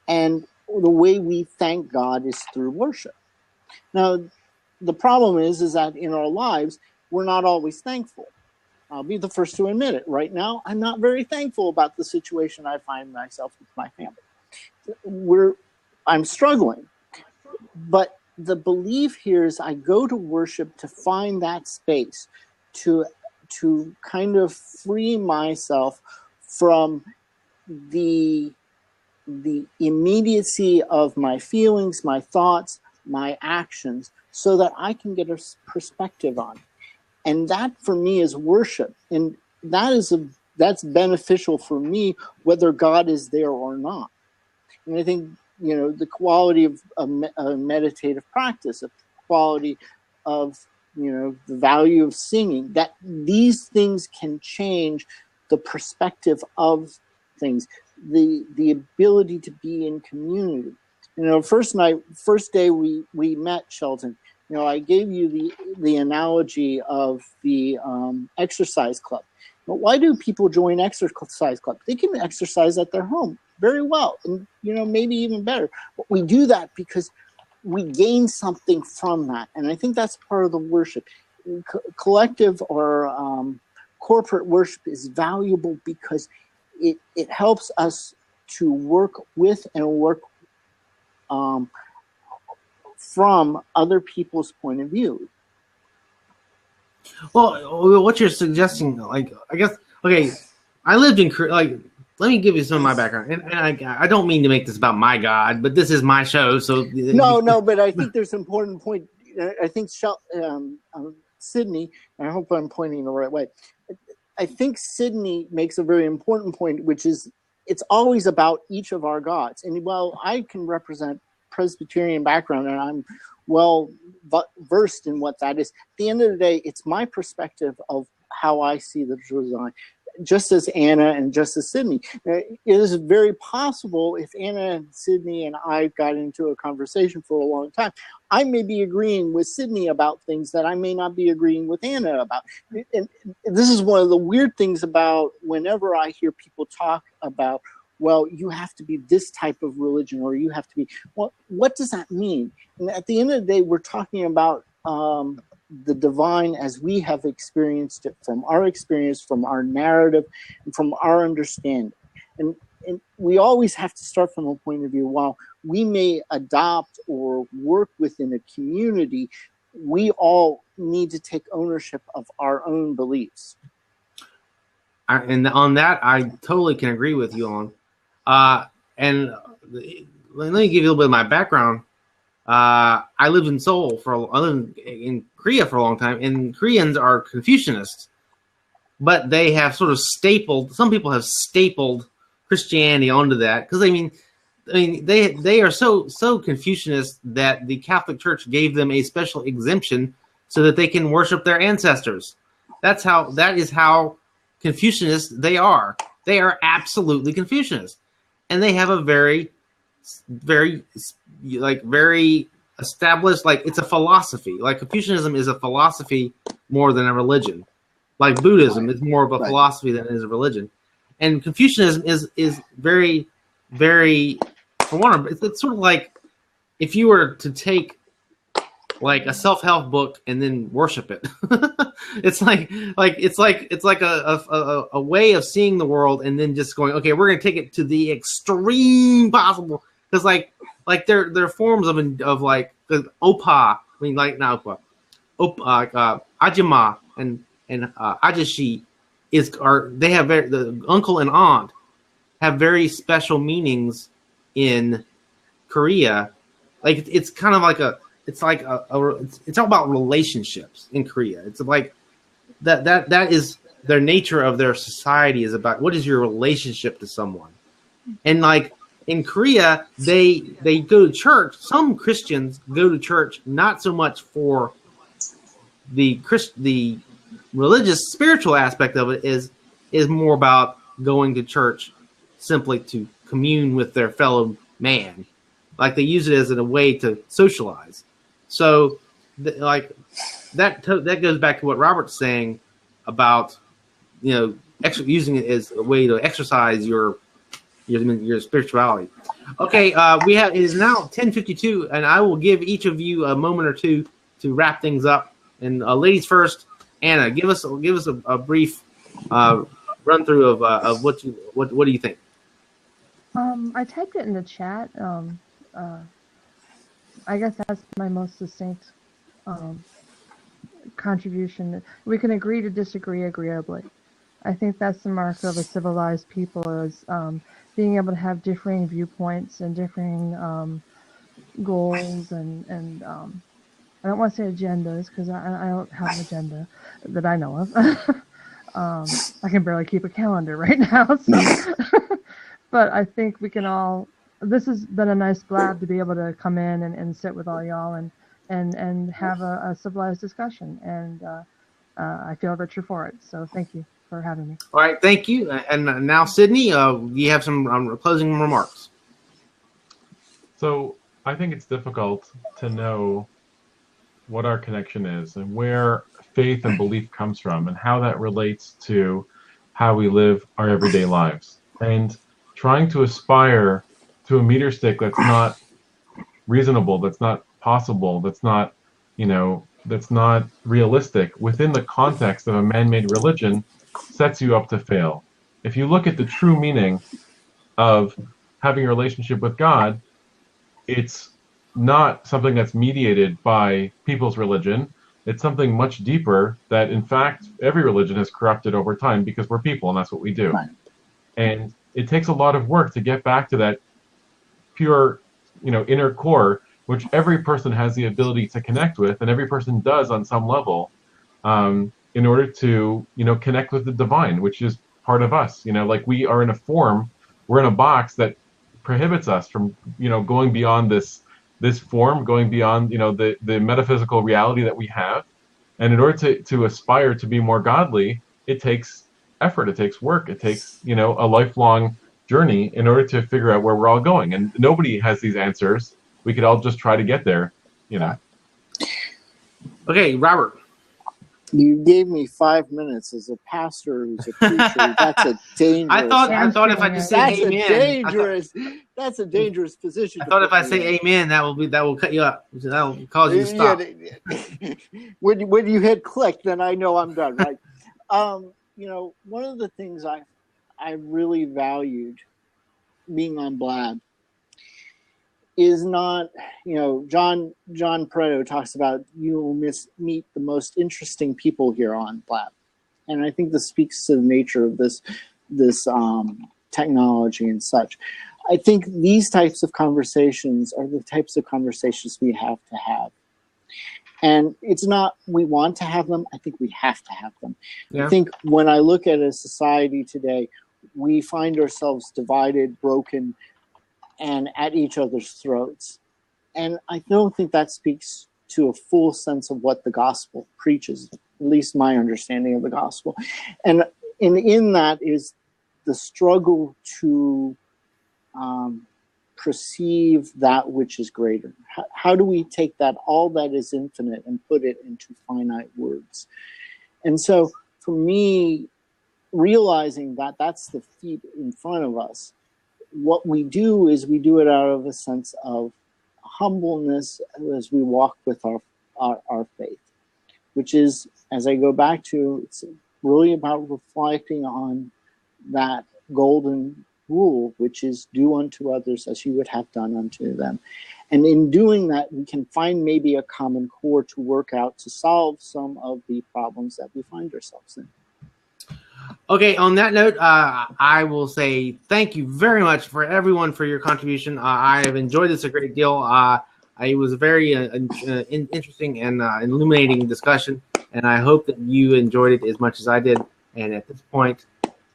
And the way we thank God is through worship. Now, the problem is that in our lives, we're not always thankful. I'll be the first to admit it. Right now, I'm not very thankful about the situation I find myself with my family. I'm struggling. But the belief here is I go to worship to find that space, to kind of free myself from the immediacy of my feelings, my thoughts, my actions, so that I can get a perspective on it. And that for me is worship. And that's beneficial for me, whether God is there or not. And I think, the quality of a meditative practice, a quality of, the value of singing, that these things can change the perspective of things, the ability to be in community. First day we met, Shelton, I gave you the analogy of the exercise club. But why do people join exercise clubs? They can exercise at their home very well, and maybe even better. But we do that because we gain something from that, and I think that's part of the worship. Collective or corporate worship is valuable because it helps us to work with and work from other people's point of view. Well, what you're suggesting, I guess, okay, I lived in, let me give you some of my background. And I don't mean to make this about my God, but this is my show. So No, but I think there's an important point. I think Sydney, I hope I'm pointing the right way. I think Sydney makes a very important point, which is it's always about each of our gods. And while I can represent Presbyterian background and I'm well versed in what that is, at the end of the day, it's my perspective of how I see the design. Just as Anna and just as Sydney. It is very possible if Anna and Sydney and I got into a conversation for a long time, I may be agreeing with Sydney about things that I may not be agreeing with Anna about. And this is one of the weird things about whenever I hear people talk about, well, you have to be this type of religion or you have to be, well, what does that mean? And at the end of the day, we're talking about the divine as we have experienced it from our experience, from our narrative, and from our understanding. and we always have to start from a point of view. While we may adopt or work within a community, we all need to take ownership of our own beliefs. And on that, I totally can agree with you on. And let me give you a little bit of my background. I lived in Seoul I lived in Korea for a long time, and Koreans are Confucianists, but they have sort of some people have stapled Christianity onto that, because I mean they are so Confucianist that the Catholic Church gave them a special exemption so that they can worship their ancestors. That is how Confucianist they are. They are absolutely Confucianist, and they have a very established, like, it's a philosophy. Like, Confucianism is a philosophy more than a religion. Like Buddhism is more of a philosophy than it is a religion. And Confucianism is very, very, for one, it's sort of like if you were to take like a self-help book and then worship it. It's like a way of seeing the world and then just going, okay, we're going to take it to the extreme possible. Because like there are forms of like opa. I mean, like not opa, ajima and ajashi they have the uncle and aunt have very special meanings in Korea. Like it's kind of like it's all about relationships in Korea. It's like that is their nature of their society, is about what is your relationship to someone. And like in Korea, they go to church. Some Christians go to church not so much for the religious spiritual aspect of it, is more about going to church simply to commune with their fellow man. Like they use it as a way to socialize. So like that goes back to what Robert's saying about, using it as a way to exercise your spirituality. Okay, it is now 10:52, and I will give each of you a moment or two to wrap things up. And ladies first, Anna, give us a brief run through of what do you think? I typed it in the chat. I guess that's my most succinct contribution. We can agree to disagree agreeably. I think that's the mark of a civilized people, is being able to have differing viewpoints and differing goals and I don't want to say agendas, because I don't have an agenda that I know of. I can barely keep a calendar right now. So. But I think we can all, this has been a nice blab to be able to come in and sit with all y'all and have a civilized discussion. And I feel richer for it. So thank you for having me. All right, thank you. And now, Sydney, you have some closing remarks. So I think it's difficult to know what our connection is and where faith and belief comes from and how that relates to how we live our everyday lives. And trying to aspire to a meter stick that's not reasonable, that's not possible, that's not realistic within the context of a man-made religion sets you up to fail. If you look at the true meaning of having a relationship with God, it's not something that's mediated by people's religion. It's something much deeper that, in fact, every religion has corrupted over time, because we're people and that's what we do. Right. And it takes a lot of work to get back to that pure, inner core, which every person has the ability to connect with, and every person does on some level, in order to, connect with the divine, which is part of us. Like we are in a form, we're in a box that prohibits us from, going beyond this form, going beyond, the metaphysical reality that we have. And in order to aspire to be more godly, it takes effort, it takes work, it takes, a lifelong journey in order to figure out where we're all going. And nobody has these answers. We could all just try to get there, Okay, Robert. You gave me 5 minutes as a pastor who's a preacher. That's a dangerous. I thought if I just say amen. That's a dangerous position. I thought if I say amen, that will cut you up. That will cause you to stop. When you hit click, then I know I'm done. Right? One of the things I really valued being on Blab is not, John Pareto talks about you will meet the most interesting people here on Blab. And I think this speaks to the nature of this technology and such. I think these types of conversations are the types of conversations we have to have. And it's not we want to have them, I think we have to have them. Yeah. I think when I look at a society today, we find ourselves divided, broken, and at each other's throats. And I don't think that speaks to a full sense of what the gospel preaches, at least my understanding of the gospel. And in that is the struggle to perceive that which is greater. How do we take that, all that is infinite, and put it into finite words? And so for me, realizing that that's the feat in front of us, what we do is we do it out of a sense of humbleness as we walk with our faith, which is, as I go back to, it's really about reflecting on that golden rule, which is do unto others as you would have done unto them. And in doing that, we can find maybe a common core to work out to solve some of the problems that we find ourselves in. Okay, on that note, I will say thank you very much for everyone for your contribution. I have enjoyed this a great deal. It was a very interesting and illuminating discussion, and I hope that you enjoyed it as much as I did. And at this point,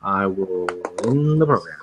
I will end the program.